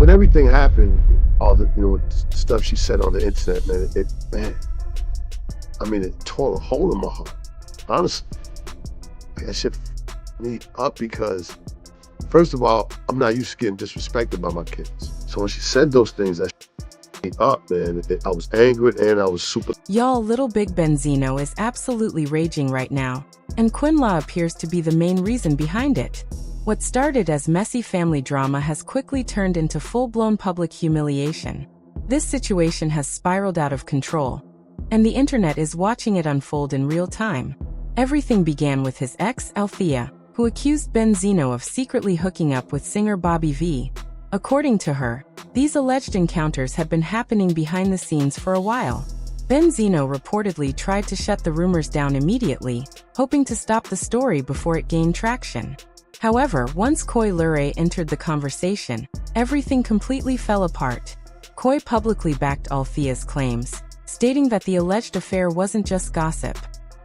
when everything happened, all the stuff she said on the internet, man, I mean, it tore a hole in my heart. Honestly, that shit f***ed me up because, first of all, I'm not used to getting disrespected by my kids. So when she said those things, that shit me up, man. I was angry and I was super. Y'all, Little Big Benzino is absolutely raging right now, and Quinla appears to be the main reason behind it. What started as messy family drama has quickly turned into full-blown public humiliation. This situation has spiraled out of control, and the internet is watching it unfold in real time. Everything began with his ex, Althea, who accused Benzino of secretly hooking up with singer Bobby V. According to her, these alleged encounters had been happening behind the scenes for a while. Benzino reportedly tried to shut the rumors down immediately, hoping to stop the story before it gained traction. However, once Coi Leray entered the conversation, everything completely fell apart. Coi publicly backed Althea's claims, stating that the alleged affair wasn't just gossip.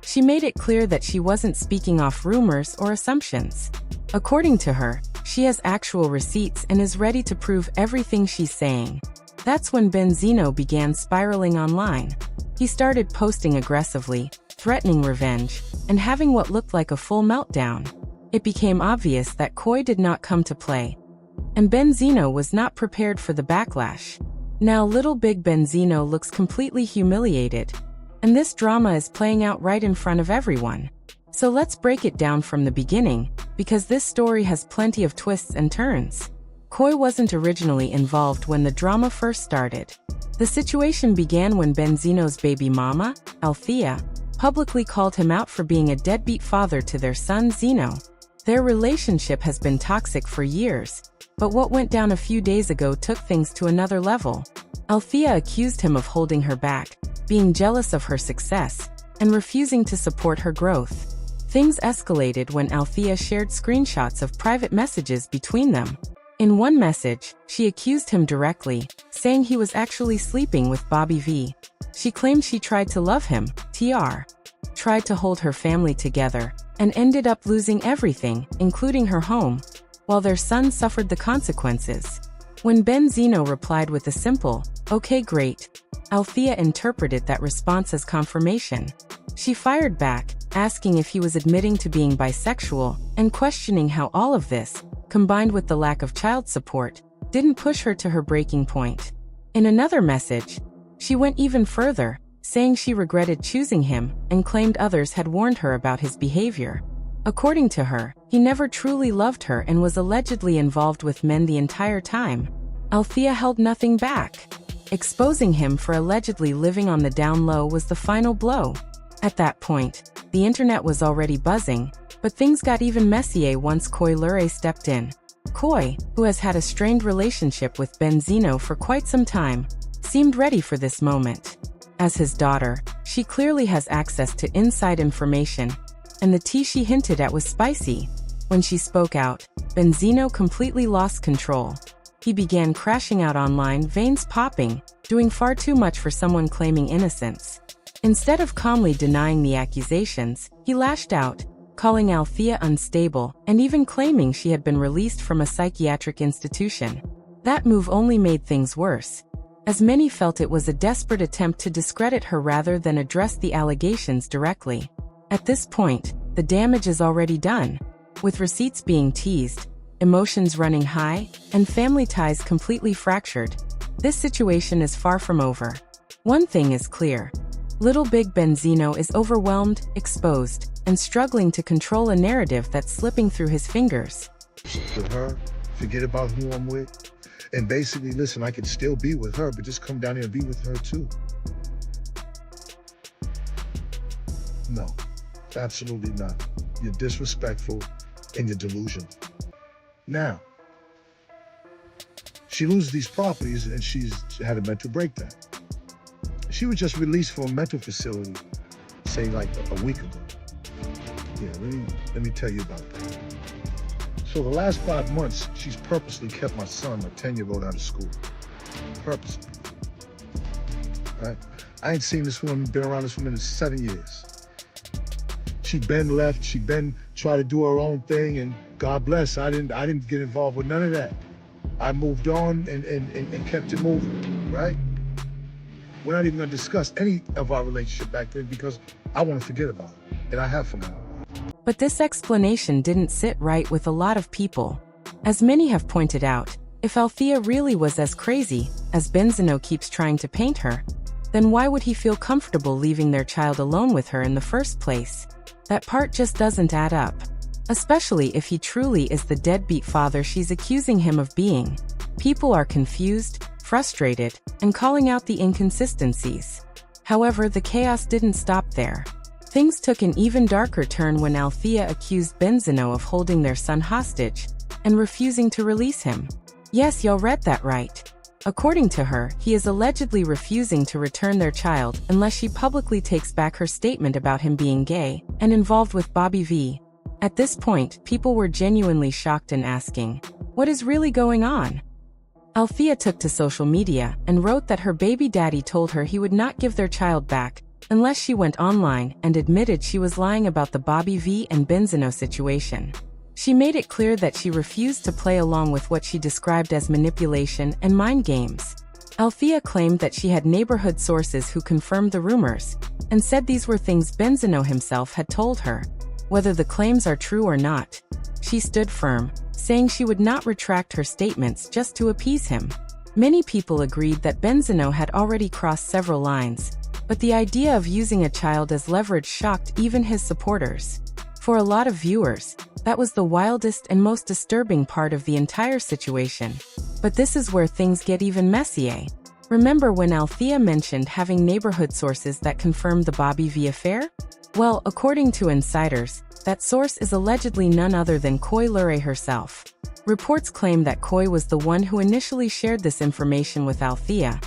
She made it clear that she wasn't speaking off rumors or assumptions. According to her, she has actual receipts and is ready to prove everything she's saying. That's when Benzino began spiraling online. He started posting aggressively, threatening revenge, and having what looked like a full meltdown. It became obvious that Coi did not come to play, and Benzino was not prepared for the backlash. Now Little Big Benzino looks completely humiliated, and this drama is playing out right in front of everyone. So let's break it down from the beginning, because this story has plenty of twists and turns. Coi wasn't originally involved when the drama first started. The situation began when Benzino's baby mama, Althea, publicly called him out for being a deadbeat father to their son Zino. Their relationship has been toxic for years, but what went down a few days ago took things to another level. Althea accused him of holding her back, being jealous of her success, and refusing to support her growth. Things escalated when Althea shared screenshots of private messages between them. In one message, she accused him directly, saying he was actually sleeping with Bobby V. She claimed she tried to love him, tried to hold her family together, and ended up losing everything, including her home, while their son suffered the consequences. When Benzino replied with a simple, "Okay, great," Althea interpreted that response as confirmation. She fired back, asking if he was admitting to being bisexual, and questioning how all of this, combined with the lack of child support, didn't push her to her breaking point. In another message, she went even further, saying she regretted choosing him and claimed others had warned her about his behavior. According to her, he never truly loved her and was allegedly involved with men the entire time. Althea held nothing back. Exposing him for allegedly living on the down low was the final blow. At that point, the internet was already buzzing, but things got even messier once Coi Leray stepped in. Coi, who has had a strained relationship with Benzino for quite some time, seemed ready for this moment. As his daughter, she clearly has access to inside information, and the tea she hinted at was spicy. When she spoke out, Benzino completely lost control. He began crashing out online, veins popping, doing far too much for someone claiming innocence. Instead of calmly denying the accusations, he lashed out, calling Althea unstable and even claiming she had been released from a psychiatric institution. That move only made things worse, as many felt it was a desperate attempt to discredit her rather than address the allegations directly. At this point, the damage is already done, with receipts being teased, emotions running high, and family ties completely fractured. This situation is far from over. One thing is clear. Little Big Benzino is overwhelmed, exposed, and struggling to control a narrative that's slipping through his fingers. With her, forget about who I'm with, and basically, listen, I could still be with her, but just come down here and be with her too. No, absolutely not. You're disrespectful and you're delusional. Now, she loses these properties and she's had a mental breakdown. She was just released from a mental facility, say like a week ago. Yeah, let me tell you about that. So the last 5 months, she's purposely kept my son, a 10-year-old, out of school. Purposely. Right? I ain't seen this woman, been around this woman in 7 years. She been left, she been tried to do her own thing, and God bless, I didn't get involved with none of that. I moved on and kept it moving, right? We're not even gonna discuss any of our relationship back then because I want to forget about it, and I have forgotten. But this explanation didn't sit right with a lot of people. As many have pointed out, if Althea really was as crazy as Benzino keeps trying to paint her, then why would he feel comfortable leaving their child alone with her in the first place? That part just doesn't add up. Especially if he truly is the deadbeat father she's accusing him of being. People are confused, frustrated, and calling out the inconsistencies. However, the chaos didn't stop there. Things took an even darker turn when Althea accused Benzino of holding their son hostage and refusing to release him. Yes, y'all read that right. According to her, he is allegedly refusing to return their child unless she publicly takes back her statement about him being gay and involved with Bobby V. At this point, people were genuinely shocked and asking, what is really going on? Althea took to social media and wrote that her baby daddy told her he would not give their child back unless she went online and admitted she was lying about the Bobby V and Benzino situation. She made it clear that she refused to play along with what she described as manipulation and mind games. Althea claimed that she had neighborhood sources who confirmed the rumors and said these were things Benzino himself had told her. Whether the claims are true or not, she stood firm, saying she would not retract her statements just to appease him. Many people agreed that Benzino had already crossed several lines, but the idea of using a child as leverage shocked even his supporters. For a lot of viewers, that was the wildest and most disturbing part of the entire situation. But this is where things get even messier. Remember when Althea mentioned having neighborhood sources that confirmed the Bobby V affair? Well, according to insiders, that source is allegedly none other than Coi Leray herself. Reports claim that Coi was the one who initially shared this information with Althea,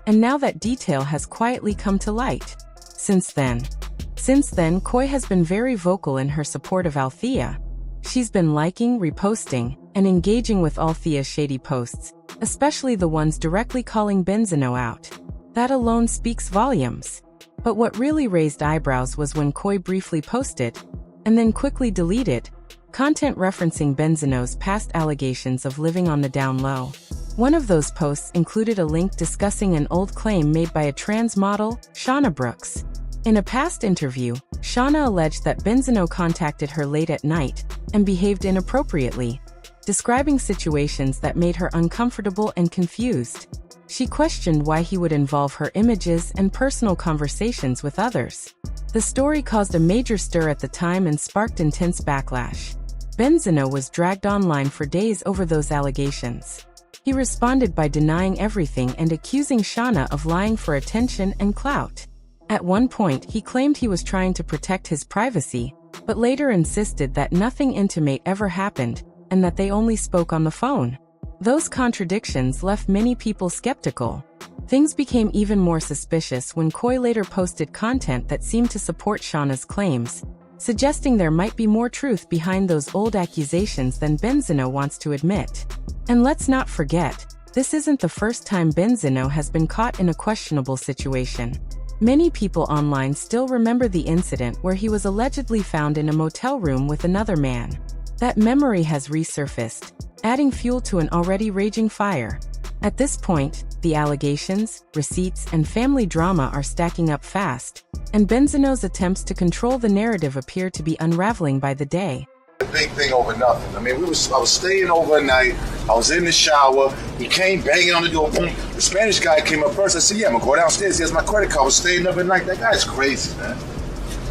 and now that detail has quietly come to light. Since then, Coi has been very vocal in her support of Althea. She's been liking, reposting, and engaging with Althea's shady posts, especially the ones directly calling Benzino out. That alone speaks volumes. But what really raised eyebrows was when Coi briefly posted, and then quickly deleted, content referencing Benzino's past allegations of living on the down low. One of those posts included a link discussing an old claim made by a trans model, Shauna Brooks. In a past interview, Shauna alleged that Benzino contacted her late at night and behaved inappropriately, describing situations that made her uncomfortable and confused. She questioned why he would involve her images and personal conversations with others. The story caused a major stir at the time and sparked intense backlash. Benzino was dragged online for days over those allegations. He responded by denying everything and accusing Shauna of lying for attention and clout. At one point, he claimed he was trying to protect his privacy, but later insisted that nothing intimate ever happened and that they only spoke on the phone. Those contradictions left many people skeptical. Things became even more suspicious when Coi later posted content that seemed to support Shauna's claims, suggesting there might be more truth behind those old accusations than Benzino wants to admit. And let's not forget, this isn't the first time Benzino has been caught in a questionable situation. Many people online still remember the incident where he was allegedly found in a motel room with another man. That memory has resurfaced, adding fuel to an already raging fire. At this point, the allegations, receipts, and family drama are stacking up fast, and Benzino's attempts to control the narrative appear to be unraveling by the day. The big thing over nothing. I mean, I was staying overnight. I was in the shower. He came banging on the door. Boom. The Spanish guy came up first. I said, "Yeah, I'm gonna go downstairs. He has my credit card. I was staying overnight." That guy's crazy, man.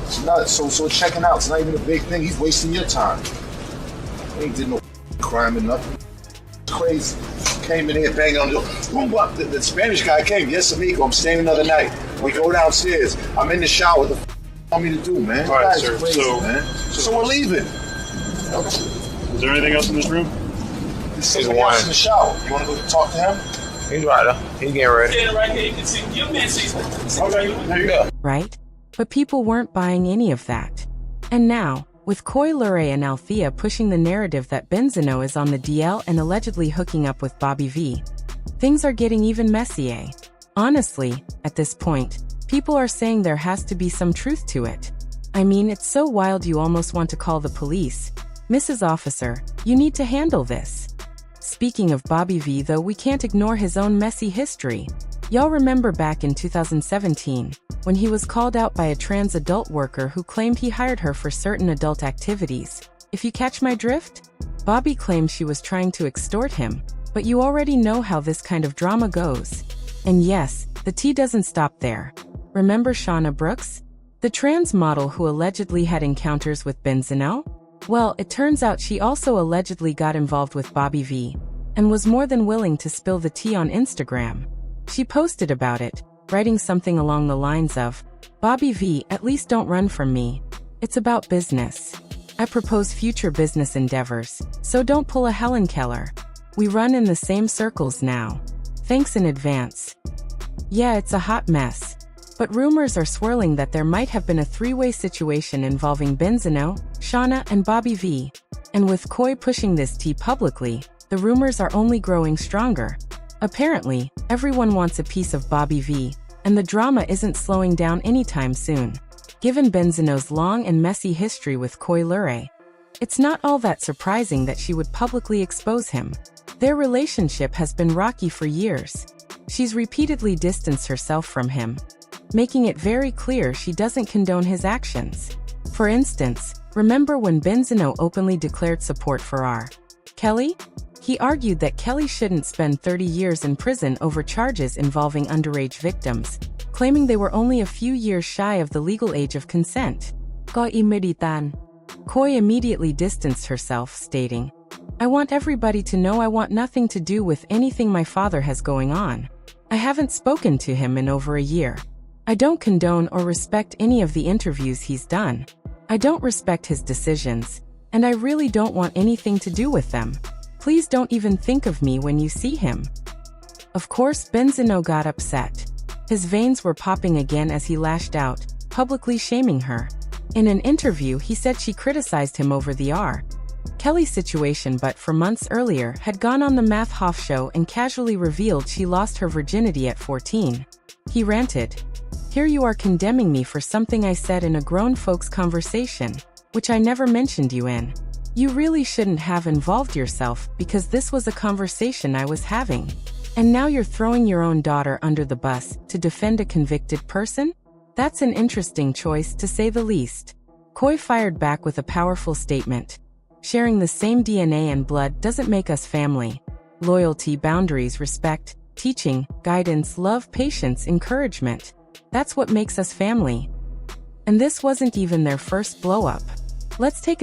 It's not so checking out. It's not even a big thing. He's wasting your time. He ain't did no crime or nothing. It's crazy. Came in here banging on the door. Boom, up. The Spanish guy came. Yes, amigo. I'm staying another night. We go downstairs. I'm in the shower. What the want me to do, man? All right, That guy's sir. crazy, man. So we're leaving. Is there anything else in this room? He's somebody else in the shower. You want to go talk to him? He's right there. He's getting ready. Standing right here, you can see your man sees Okay, there you go. Right? But people weren't buying any of that. And now, with Coi Leray and Althea pushing the narrative that Benzino is on the DL and allegedly hooking up with Bobby V, things are getting even messier. Honestly, at this point, people are saying there has to be some truth to it. I mean, it's so wild you almost want to call the police. Mrs. Officer, you need to handle this. Speaking of Bobby V though, we can't ignore his own messy history. Y'all remember back in 2017, when he was called out by a trans adult worker who claimed he hired her for certain adult activities. If you catch my drift? Bobby claimed she was trying to extort him, but you already know how this kind of drama goes. And yes, the tea doesn't stop there. Remember Shauna Brooks? The trans model who allegedly had encounters with Benzino? Well, it turns out she also allegedly got involved with Bobby V, and was more than willing to spill the tea on Instagram. She posted about it, writing something along the lines of, "Bobby V, at least don't run from me. It's about business. I propose future business endeavors, so don't pull a Helen Keller. We run in the same circles now. Thanks in advance." Yeah, it's a hot mess. But rumors are swirling that there might have been a three-way situation involving Benzino, Shauna, and Bobby V. And with Coi pushing this tea publicly, the rumors are only growing stronger. Apparently, everyone wants a piece of Bobby V, and the drama isn't slowing down anytime soon. Given Benzino's long and messy history with Coi Leray, it's not all that surprising that she would publicly expose him. Their relationship has been rocky for years. She's repeatedly distanced herself from him, making it very clear she doesn't condone his actions. For instance, remember when Benzino openly declared support for R. Kelly? He argued that Kelly shouldn't spend 30 years in prison over charges involving underage victims, claiming they were only a few years shy of the legal age of consent. Coi immediately distanced herself, stating, "I want everybody to know I want nothing to do with anything my father has going on. I haven't spoken to him in over a year. I don't condone or respect any of the interviews he's done. I don't respect his decisions, and I really don't want anything to do with them. Please don't even think of me when you see him." Of course, Benzino got upset. His veins were popping again as he lashed out, publicly shaming her. In an interview, he said she criticized him over the R. Kelly situation, but for months earlier had gone on the Math Hoff show and casually revealed she lost her virginity at 14. He ranted, "Here you are condemning me for something I said in a grown folks conversation, which I never mentioned you in. You really shouldn't have involved yourself because this was a conversation I was having. And now you're throwing your own daughter under the bus to defend a convicted person? That's an interesting choice, to say the least." Coi fired back with a powerful statement. "Sharing the same DNA and blood doesn't make us family. Loyalty, boundaries, respect, teaching, guidance, love, patience, encouragement. That's what makes us family." And this wasn't even their first blow-up. Let's take a